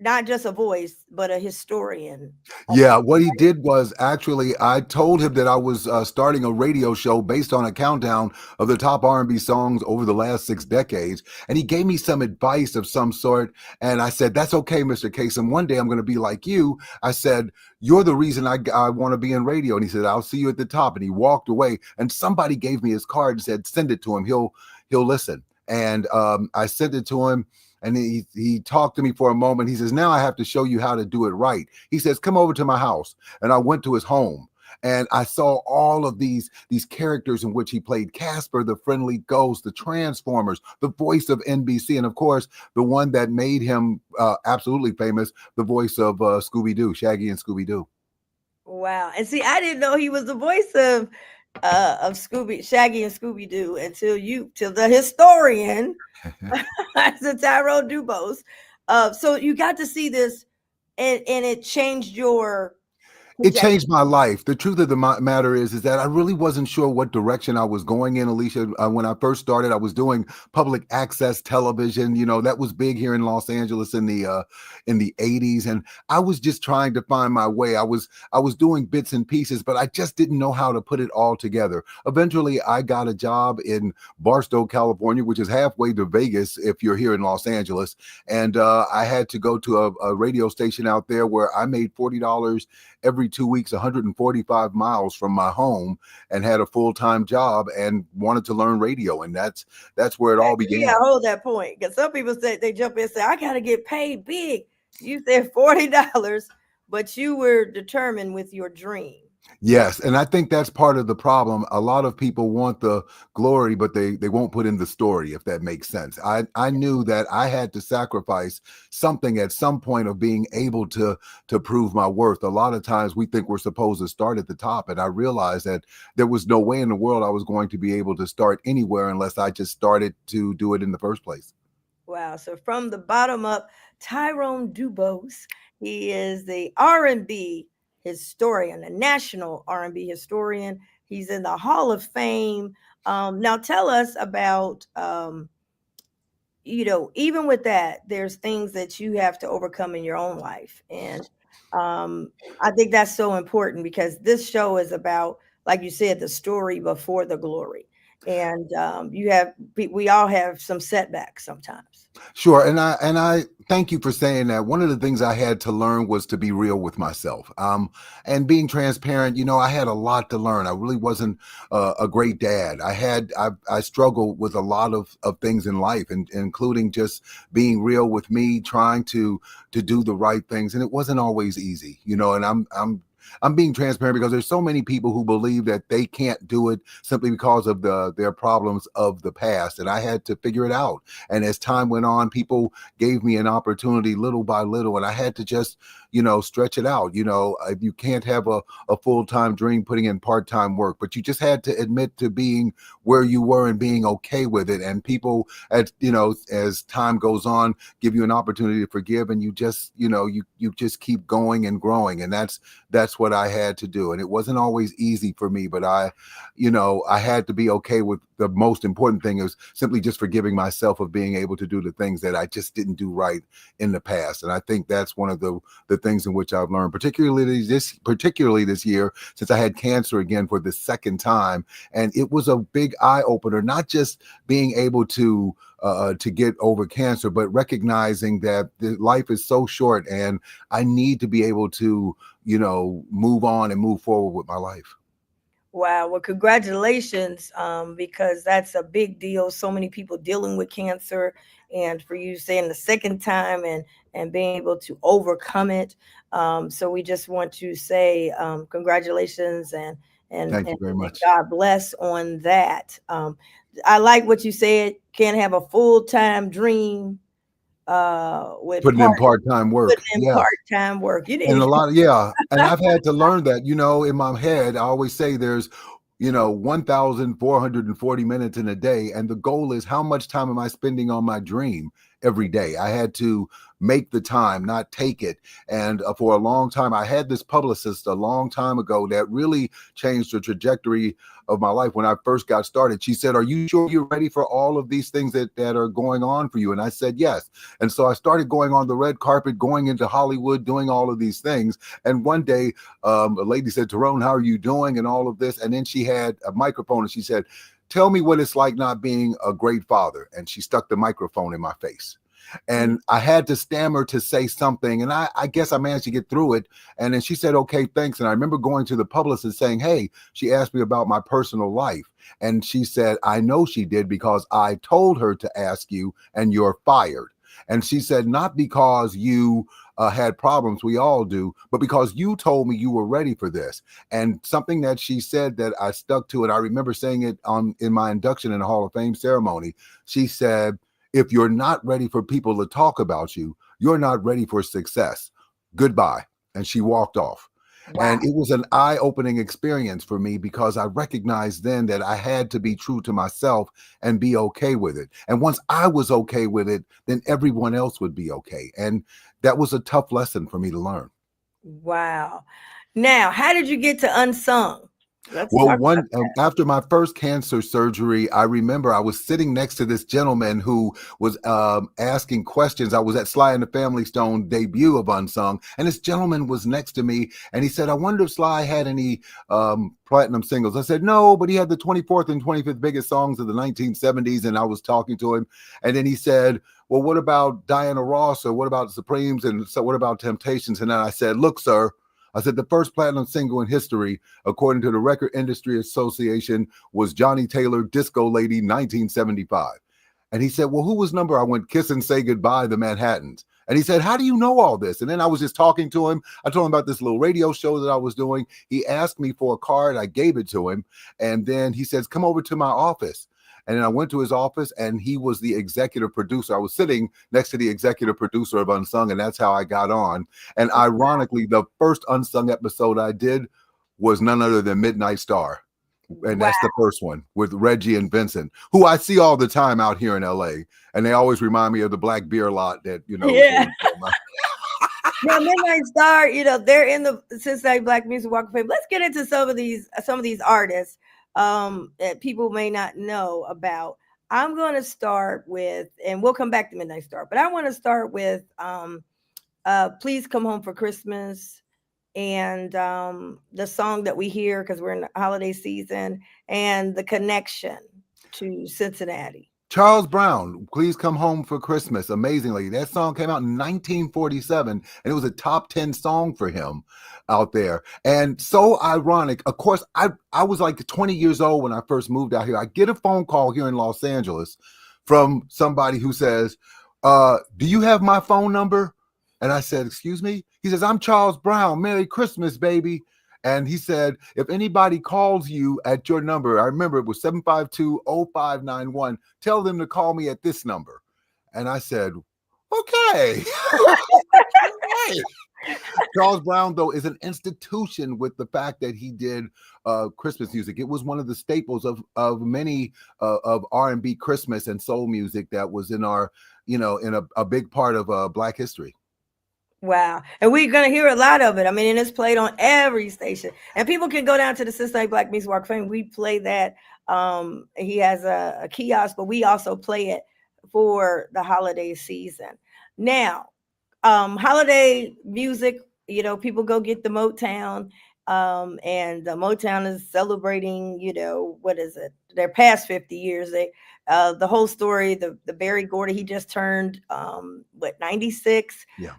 not just a voice, but a historian. Yeah, what he did was, actually, I told him that I was starting a radio show based on a countdown of the top R&B songs over the last 6 decades. And he gave me some advice of some sort. And I said, that's okay, Mr. Kasem. One day I'm going to be like you. I said, you're the reason I want to be in radio. And he said, I'll see you at the top. And he walked away. And somebody gave me his card and said, send it to him. He'll listen. And I sent it to him. And he talked to me for a moment. He says, now I have to show you how to do it right. He says, come over to my house. And I went to his home, and I saw all of these characters in which he played: Casper, the friendly ghost, the Transformers, the voice of NBC, and of course, the one that made him absolutely famous, the voice of Scooby-Doo, Shaggy and Scooby-Doo. Wow. And see, I didn't know he was the voice of Shaggy and Scooby-Doo till the historian, the Tyrone DuBose, So you got to see this, and it changed your It trajectory. changed my life. The truth of the matter is that I really wasn't sure what direction I was going in, Alicia. When I first started, I was doing public access television. You know, that was big here in Los Angeles in the 80s, and I was just trying to find my way. I was doing bits and pieces, but I just didn't know how to put it all together. Eventually, I got a job in Barstow, California, which is halfway to Vegas if you're here in Los Angeles, and I had to go to a radio station out there where I made $40 every 2 weeks, 145 miles from my home, and had a full-time job and wanted to learn radio. And that's where it all began. Yeah, hold that point. Because some people say they jump in and say, I gotta get paid big. You said $40, but you were determined with your dream. Yes, and I think that's part of the problem. A lot of people want the glory, but they won't put in the story, if that makes sense. I knew that I had to sacrifice something at some point of being able to prove my worth. A lot of times we think we're supposed to start at the top, and I realized that there was no way in the world I was going to be able to start anywhere unless I just started to do it in the first place. Wow. So from the bottom up, Tyrone DuBose, he is the R&B historian, a national R&B historian. He's in the Hall of Fame. Now tell us about, even with that, there's things that you have to overcome in your own life. And I think that's so important because this show is about, like you said, the story before the glory. And we all have some setbacks sometimes. Sure, and I thank you for saying that. One of the things I had to learn was to be real with myself, and being transparent. You know, I had a lot to learn. I really wasn't a great dad. I struggled with a lot of things in life, and including just being real with me, trying to do the right things, and it wasn't always easy. You know, and I'm being transparent because there's so many people who believe that they can't do it simply because of their problems of the past. And I had to figure it out. And as time went on, people gave me an opportunity little by little, and I had to just, stretch it out. You can't have a full-time dream putting in part-time work, but you just had to admit to being where you were and being okay with it. And people, as time goes on, give you an opportunity to forgive, and you just, you just keep going and growing. And that's what I had to do. And it wasn't always easy for me, but I had to be okay with the most important thing is simply just forgiving myself of being able to do the things that I just didn't do right in the past. And I think that's one of the things in which I've learned, particularly this year, since I had cancer again for the second time. And it was a big eye opener, not just being able to get over cancer, but recognizing that life is so short and I need to be able to, move on and move forward with my life. Wow. Well, congratulations, because that's a big deal. So many people dealing with cancer, and for you saying the second time and being able to overcome it. So we just want to say congratulations Thank you and very much. God bless on that. I like what you said. Can't have a full-time dream with Putting in part-time work. Yeah. part-time work. You And need a lot of, yeah. And I've had to learn that, in my head, I always say there's, 1,440 minutes in a day. And the goal is how much time am I spending on my dream every day? I had to make the time, not take it. And for a long time, I had this publicist a long time ago that really changed the trajectory of my life. When I first got started, she said, "Are you sure you're ready for all of these things that are going on for you?" And I said, "Yes." And so I started going on the red carpet, going into Hollywood, doing all of these things. And one day, a lady said, "Tyrone, how are you doing?" And all of this. And then she had a microphone and she said, "Tell me what it's like not being a great father." And she stuck the microphone in my face. And I had to stammer to say something. And I guess I managed to get through it. And then she said, "Okay, thanks." And I remember going to the publicist saying, "Hey," she asked me about my personal life. And she said, "I know she did because I told her to ask you and you're fired." And she said, "Not because you had problems, we all do, but because you told me you were ready for this." And something that she said that I stuck to, and I remember saying it in my induction in the Hall of Fame ceremony. She said, "If you're not ready for people to talk about you, you're not ready for success. Goodbye." And she walked off. Wow. And it was an eye-opening experience for me because I recognized then that I had to be true to myself and be okay with it. And once I was okay with it, then everyone else would be okay. And that was a tough lesson for me to learn. Wow. Now, how did you get to Unsung? Let's Well, talk about after my first cancer surgery, I remember I was sitting next to this gentleman who was asking questions. I was at Sly and the Family Stone debut of Unsung, and this gentleman was next to me, and he said, "I wonder if Sly had any platinum singles." I said, "No, but he had the 24th and 25th biggest songs of the 1970s." And I was talking to him, and then he said, "Well, what about Diana Ross, or what about the Supremes, and so what about Temptations?" And then I said, "Look, sir," I said, "the first platinum single in history, according to the Record Industry Association, was Johnny Taylor, Disco Lady, 1975. And he said, "Well, who was number?" I went, "Kiss and Say Goodbye, the Manhattans." And he said, "How do you know all this?" And then I was just talking to him. I told him about this little radio show that I was doing. He asked me for a card. I gave it to him. And then he says, "Come over to my office." And then I went to his office, and he was the executive producer. I was sitting next to the executive producer of Unsung, and that's how I got on. And ironically, the first Unsung episode I did was none other than Midnight Star. And Wow. that's the first one with Reggie and Vincent, who I see all the time out here in LA. And they always remind me of the black beer lot that, Yeah. Now, Midnight Star, they're in the Cincinnati Black Music Walk of Fame. Let's get into some of these artists that people may not know about. I'm going to start with, and we'll come back to Midnight Star, but I want to start with Please Come Home for Christmas, and the song that we hear because we're in the holiday season, and the connection to Cincinnati. Charles Brown, Please Come Home for Christmas. Amazingly, that song came out in 1947, and it was a top 10 song for him out there. And so ironic. Of course, I was like 20 years old when I first moved out here. I get a phone call here in Los Angeles from somebody who says, "Do you have my phone number?" And I said, "Excuse me?" He says, "I'm Charles Brown. Merry Christmas, baby." And he said, "If anybody calls you at your number," I remember it was 752-0591, "tell them to call me at this number." And I said, "Okay." Right. Charles Brown, though, is an institution with the fact that he did Christmas music. It was one of the staples of many of R&B Christmas and soul music that was in our, in a big part of Black history. Wow. And we're going to hear a lot of it. I mean, and it's played on every station. And people can go down to the Cincinnati Black Music Walk of Fame. We play that. He has a kiosk, but we also play it for the holiday season. Now, holiday music, people go get the Motown. And the Motown is celebrating, what is it? Their past 50 years. The whole story, the Berry Gordy, he just turned 96. Yeah.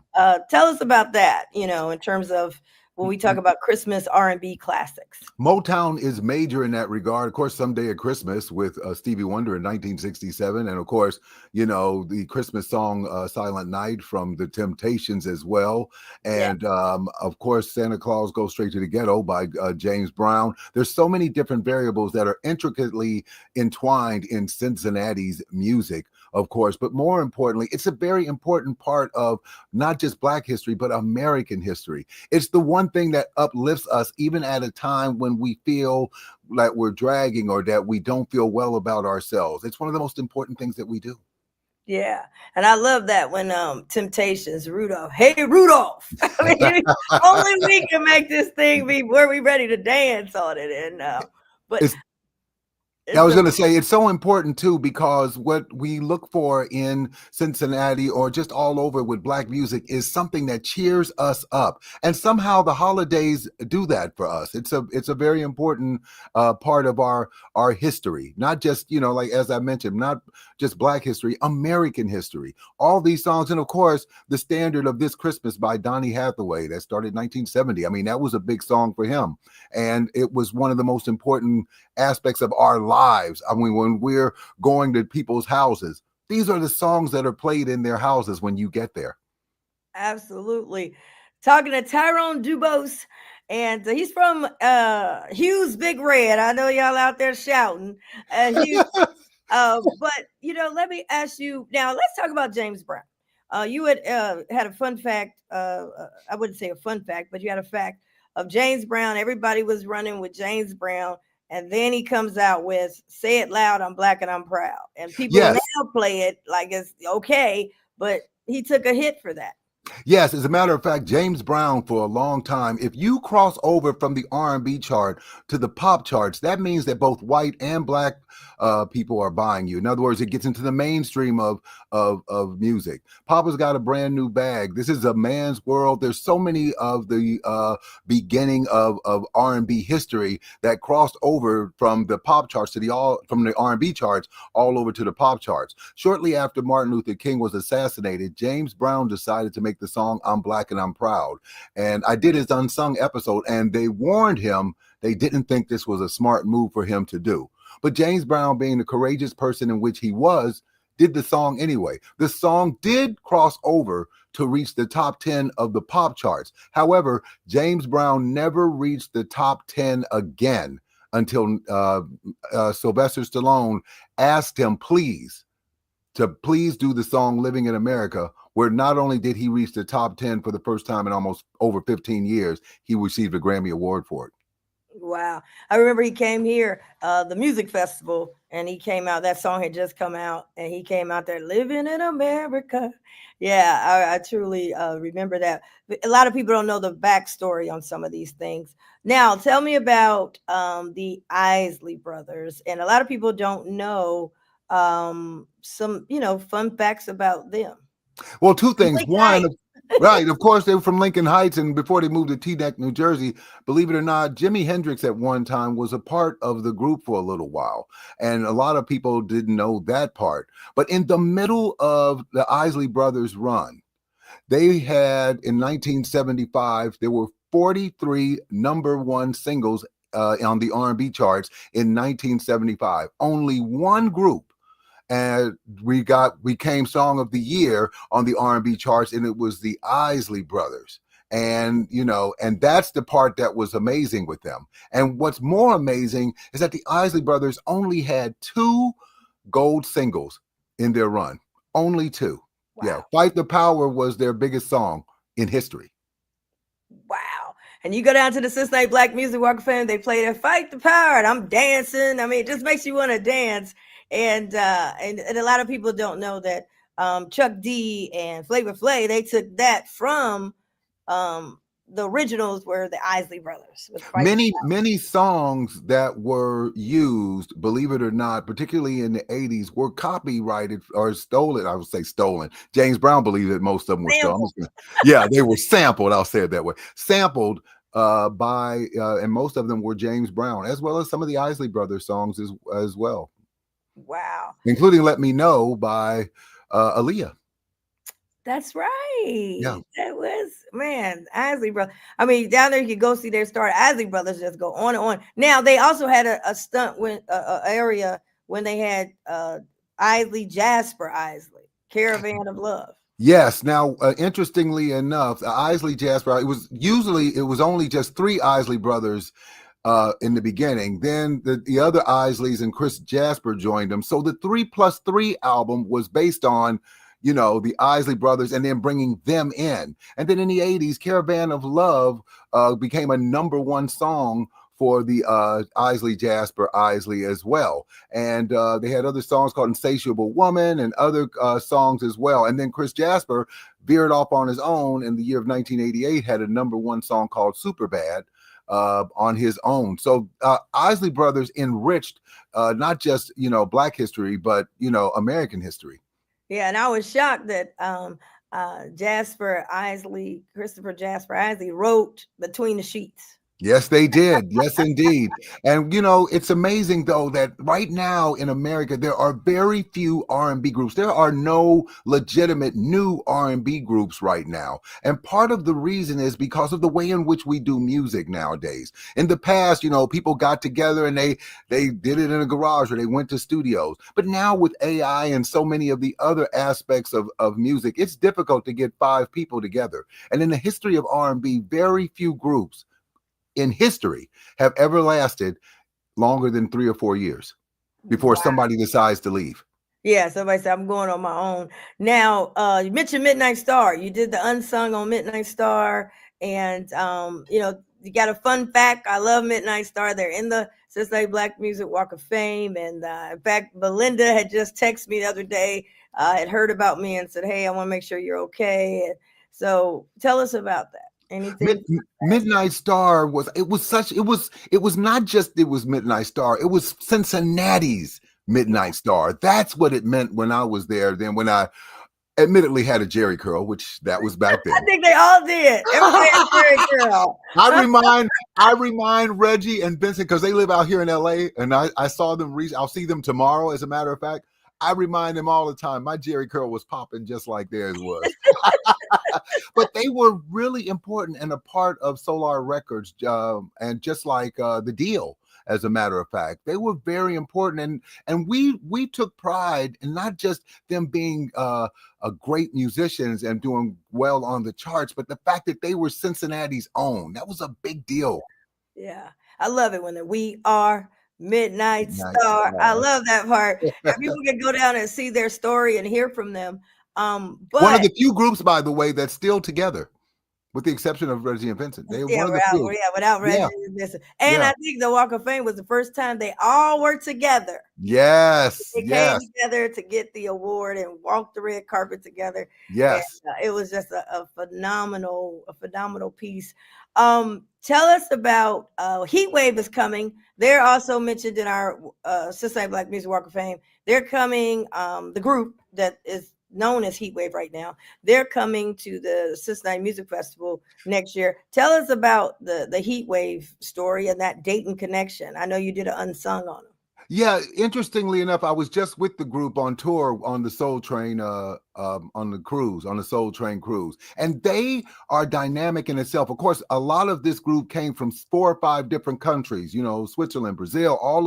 Tell us about that, in terms of when we talk about Christmas R&B classics. Motown is major in that regard. Of course, Someday at Christmas with Stevie Wonder in 1967. And of course, the Christmas song Silent Night from the Temptations as well. And of course, Santa Claus Goes Straight to the Ghetto by James Brown. There's so many different variables that are intricately entwined in Cincinnati's music, of course. But more importantly, it's a very important part of not just Black history, but American history. It's the one thing that uplifts us even at a time when we feel like we're dragging or that we don't feel well about ourselves. It's one of the most important things that we do. Yeah. And I love that when Temptations, Rudolph, hey Rudolph. I mean, only we can make this thing be where we ready to dance on it. And but I was going to say it's so important too, because what we look for in Cincinnati or just all over with Black music is something that cheers us up, and somehow the holidays do that for us. It's a very important part of our history, not just like as I mentioned, not just Black history, American history. All these songs, and of course the standard of This Christmas by Donny Hathaway that started in 1970. I mean, that was a big song for him, and it was one of the most important aspects of our lives. I mean, when we're going to people's houses, these are the songs that are played in their houses when you get there. Absolutely. Talking to Tyrone DuBose, and he's from Hughes Big Red. I know y'all out there shouting. Hughes, but let me ask you now. Let's talk about James Brown. You had a fun fact. I wouldn't say a fun fact, but you had a fact of James Brown. Everybody was running with James Brown. And then he comes out with "Say It Loud, I'm Black and I'm Proud." And people Yes. now play it like it's okay, but he took a hit for that. Yes, as a matter of fact, James Brown for a long time, if you cross over from the R&B chart to the pop charts, that means that both white and black people are buying you. In other words, it gets into the mainstream of music. Papa's got a brand new bag. This is a man's world. There's so many of the beginning of R&B history that crossed over from the pop charts to from the R&B charts all over to the pop charts. Shortly after Martin Luther King was assassinated, James Brown decided to make the song "I'm Black and I'm Proud." And I did his unsung episode, and they warned him they didn't think this was a smart move for him to do. But James Brown, being the courageous person in which he was, did the song anyway. The song did cross over to reach the top 10 of the pop charts. However, James Brown never reached the top 10 again until Sylvester Stallone asked him to please do the song "Living in America," where not only did he reach the top 10 for the first time in almost over 15 years, he received a Grammy Award for it. Wow. I remember he came here, the music festival, and he came out. That song had just come out, and he came out there, "Living in America." Yeah, I truly remember that. A lot of people don't know the backstory on some of these things. Now, tell me about the Isley Brothers. And a lot of people don't know some, fun facts about them. Well, two things. One, right, of course, they were from Lincoln Heights, and before they moved to Teaneck, New Jersey, believe it or not, Jimi Hendrix at one time was a part of the group for a little while, and a lot of people didn't know that part. But in the middle of the Isley Brothers run, they had, in 1975, there were 43 number one singles on the R&B charts in 1975. Only one group, and we became Song of the Year on the R&B charts, and it was the Isley Brothers. And and that's the part that was amazing with them. And what's more amazing is that the Isley Brothers only had 2 gold singles in their run. Only 2. Wow. Yeah, "Fight the Power" was their biggest song in history. Wow. And you go down to the Cincinnati Black Music Walk of Fame, they play that "Fight the Power," and I'm dancing. I mean, it just makes you want to dance. And a lot of people don't know that Chuck D and Flavor Flav, they took that from the originals were the Isley Brothers. Many songs that were used, believe it or not, particularly in the 80s, were copyrighted or stolen. I would say stolen. James Brown believed that most of them were stolen. Yeah, they were sampled. I'll say it that way. Sampled by, and most of them were James Brown, as well as some of the Isley Brothers songs as well. Wow. Including "Let Me Know" by Aaliyah. That's right. Yeah. That was, man, Isley Brothers. I mean, down there you could go see their story. Isley Brothers just go on and on. Now they also had a stunt area when they had Isley Jasper Isley, "Caravan of Love." Yes. Now, interestingly enough, the Isley Jasper, it was only just 3 Isley Brothers in the beginning. Then the other Isleys and Chris Jasper joined them. So the 3+3 album was based on the Isley Brothers, and then bringing them in. And then in the 80s, "Caravan of Love" became a number one song for the Isley Jasper Isley as well. And they had other songs called "Insatiable Woman" and other songs as well. And then Chris Jasper veered off on his own in the year of 1988, had a number one song called "Superbad" on his own. So Isley Brothers enriched not just, Black history, but, American history. Yeah, and I was shocked that Christopher Jasper Isley wrote "Between the Sheets." Yes, they did. Yes, indeed. And, it's amazing, though, that right now in America, there are very few R&B groups. There are no legitimate new R&B groups right now. And part of the reason is because of the way in which we do music nowadays. In the past, people got together and they did it in a garage or they went to studios. But now with AI and so many of the other aspects of music, it's difficult to get 5 people together. And in the history of R&B, very few groups in history have ever lasted longer than 3 or 4 years before somebody decides to leave. Yeah, somebody said, "I'm going on my own." Now, you mentioned Midnight Star. You did the unsung on Midnight Star, and you got a fun fact. I love Midnight Star. They're in the Cincinnati Black Music Walk of Fame. And in fact, Belinda had just texted me the other day, had heard about me and said, hey, I want to make sure you're okay. And so tell us about that. Anything? Midnight Star was not just it was Midnight Star. It was Cincinnati's Midnight Star. That's what it meant when I was there. Then when I admittedly had a Jerry curl, which that was back then. I think they all did. Everybody had a Jerry curl. I remind Reggie and Vincent, because they live out here in LA, and I saw them I'll see them tomorrow, as a matter of fact. I remind them all the time, my Jerry curl was popping just like theirs was. But they were really important and a part of Solar Records, and just like The Deal, as a matter of fact. They were very important, and we took pride in not just them being great musicians and doing well on the charts, but the fact that they were Cincinnati's own. That was a big deal. Yeah. I love it when we are Midnight Star. I love that part. And people can go down and see their story and hear from them. But one of the few groups, by the way, that's still together, with the exception of Reggie and Vincent. Without Reggie and Vincent. And I think the Walk of Fame was the first time they all worked together. Yes. They came together to get the award and walk the red carpet together. Yes. And, it was just a phenomenal piece. Tell us about Heat Wave is coming. They're also mentioned in our Cincinnati Black Music Walk of Fame. They're coming, the group that is known as Heat Wave right now. They're coming to the Cincinnati Music Festival next year. Tell us about the Heat Wave story and that Dayton connection. I know you did an unsung on them. Yeah, interestingly enough, I was just with the group on tour on the Soul Train, on the Soul Train cruise, and they are dynamic in itself. Of course, a lot of this group came from 4 or 5 different countries, Switzerland, Brazil, all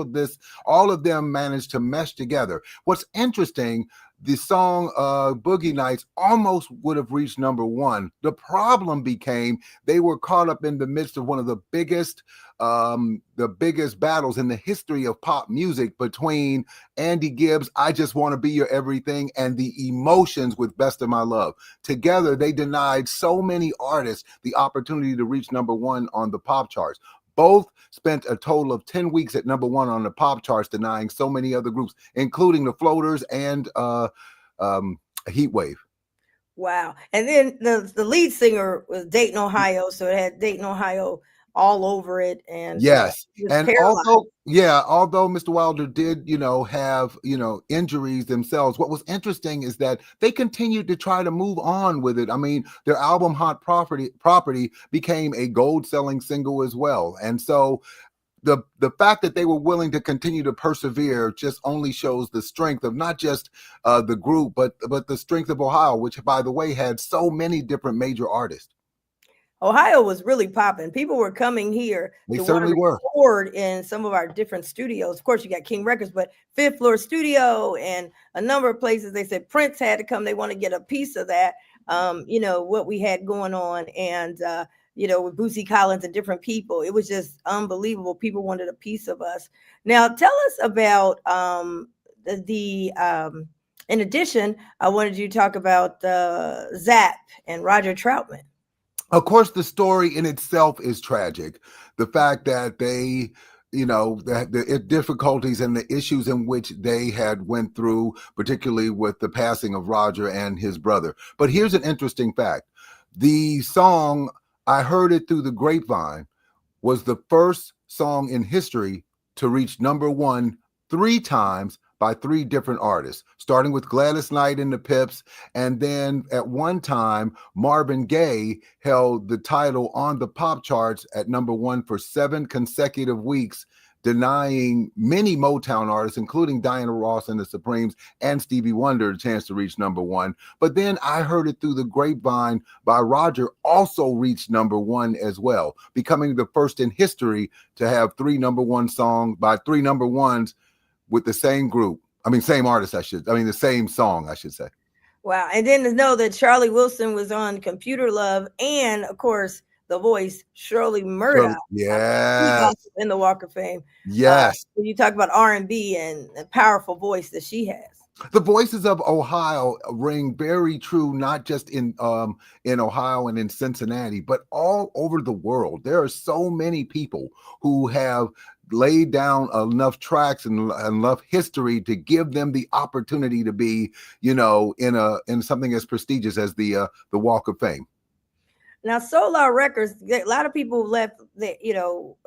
of them managed to mesh together. What's interesting, the song Boogie Nights almost would have reached #1. The problem became they were caught up in the midst of one of the biggest battles in the history of pop music between Andy Gibbs' I Just Want to Be Your Everything and the Emotions with Best of My Love. Together, they denied so many artists the opportunity to reach #1 on the pop charts. Both spent a total of 10 weeks at #1 on the pop charts, denying so many other groups, including the Floaters and Heat Wave. Wow. And then the lead singer was Dayton, Ohio. So it had Dayton, Ohio all over it. And yes. And although Mr. Wilder did, have, injuries themselves, what was interesting is that they continued to try to move on with it. I mean, their album Hot Property became a gold-selling single as well. And so the fact that they were willing to continue to persevere just only shows the strength of not just the group, but the strength of Ohio, which, by the way, had so many different major artists. Ohio was really popping. People were coming here to record in some of our different studios. Of course, you got King Records, but Fifth Floor Studio and a number of places. They said Prince had to come. They want to get a piece of that, what we had going on. And, with Bootsy Collins and different people, it was just unbelievable. People wanted a piece of us. Now, tell us about in addition, I wanted you to talk about Zapp and Roger Troutman. Of course, the story in itself is tragic. The fact that they, the difficulties and the issues in which they had went through, particularly with the passing of Roger and his brother. But here's an interesting fact. The song, I Heard It Through the Grapevine, was the first song in history to reach #1 3 times by 3 different artists, starting with Gladys Knight and the Pips. And then at one time, Marvin Gaye held the title on the pop charts at #1 for 7 consecutive weeks, denying many Motown artists, including Diana Ross and the Supremes and Stevie Wonder, a chance to reach #1. But then I Heard It Through the Grapevine by Roger also reached #1 as well, becoming the first in history to have 3 #1 songs by 3 #1s with the same group. Same artist, the same song, I should say. Wow. And then to know that Charlie Wilson was on Computer Love and, of course, the voice, Shirley Murdoch. Yes. In the Walk of Fame. Yes. When you talk about R&B and the powerful voice that she has. The voices of Ohio ring very true, not just in Ohio and in Cincinnati, but all over the world. There are so many people who have laid down enough tracks and enough history to give them the opportunity to be, in something as prestigious as the Walk of Fame. Now, Solar Records, a lot of people left. They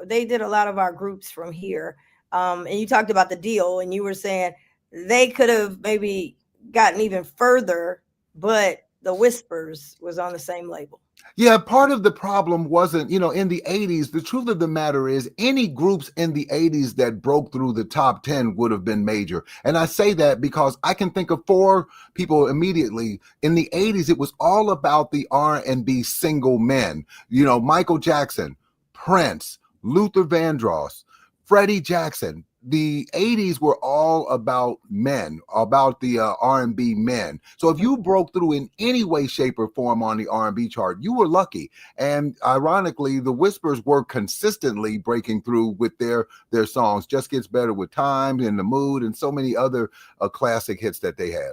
did a lot of our groups from here. And you talked about the deal, and you were saying they could have maybe gotten even further, but the Whispers was on the same label. Yeah, part of the problem wasn't, in the 80s, the truth of the matter is any groups in the 80s that broke through the top 10 would have been major. And I say that because I can think of 4 people immediately. In the 80s, it was all about the R&B single men. Michael Jackson, Prince, Luther Vandross, Freddie Jackson. The 80s were all about men, about the R&B men. So if you broke through in any way, shape, or form on the R&B chart, you were lucky. And ironically, the Whispers were consistently breaking through with their songs. Just Gets Better with Time, In the Mood, and so many other classic hits that they had.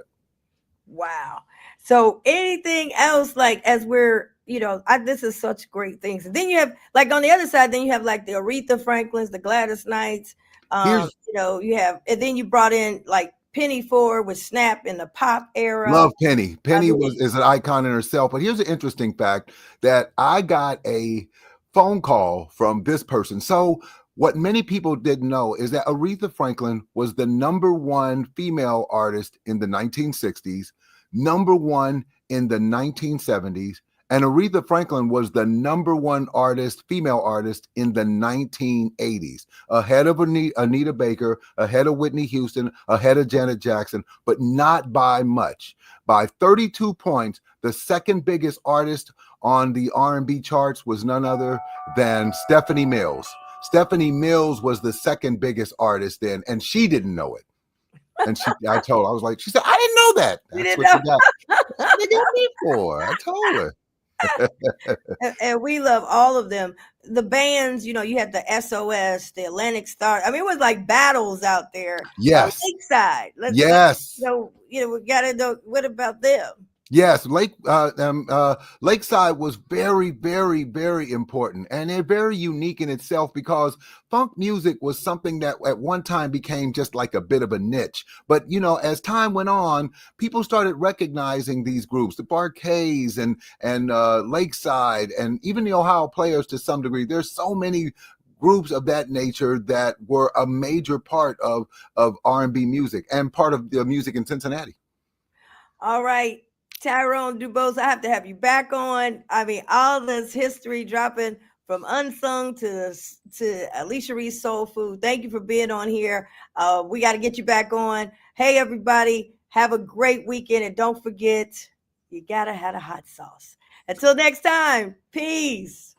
Wow. So anything else, like as we're, this is such great things. And then you have, like, on the other side, then you have like the Aretha Franklins, the Gladys Knights, you have, and then you brought in like Penny Ford with Snap in the pop era. Love Penny. Penny is an icon in herself. But here's an interesting fact that I got a phone call from this person. So what many people didn't know is that Aretha Franklin was the #1 female artist in the 1960s, #1 in the 1970s, and Aretha Franklin was the #1 female artist in the 1980s, ahead of Anita Baker, ahead of Whitney Houston, ahead of Janet Jackson, but not by much. By 32 points, the second biggest artist on the R&B charts was none other than Stephanie Mills. Stephanie Mills was the second biggest artist then, and she didn't know it. And I was like, she said, I didn't know that. That's what you got. That's what they got me for. I told her. And we love all of them. The bands, you had the SOS, the Atlantic Star. I mean, it was like battles out there. Yes. Lakeside. Yes. We got to know, what about them? Yes, Lakeside was very, very, very important, and they're very unique in itself because funk music was something that at one time became just like a bit of a niche. But as time went on, people started recognizing these groups, the Bar-Kays and Lakeside, and even the Ohio Players to some degree. There's so many groups of that nature that were a major part of R&B music and part of the music in Cincinnati. All right. Tyrone DuBose, I have to have you back on. I mean, all this history dropping from Unsung to Alicia Reece Soul Food. Thank you for being on here. We got to get you back on. Hey, everybody, have a great weekend. And don't forget, you got to have a hot sauce. Until next time, peace.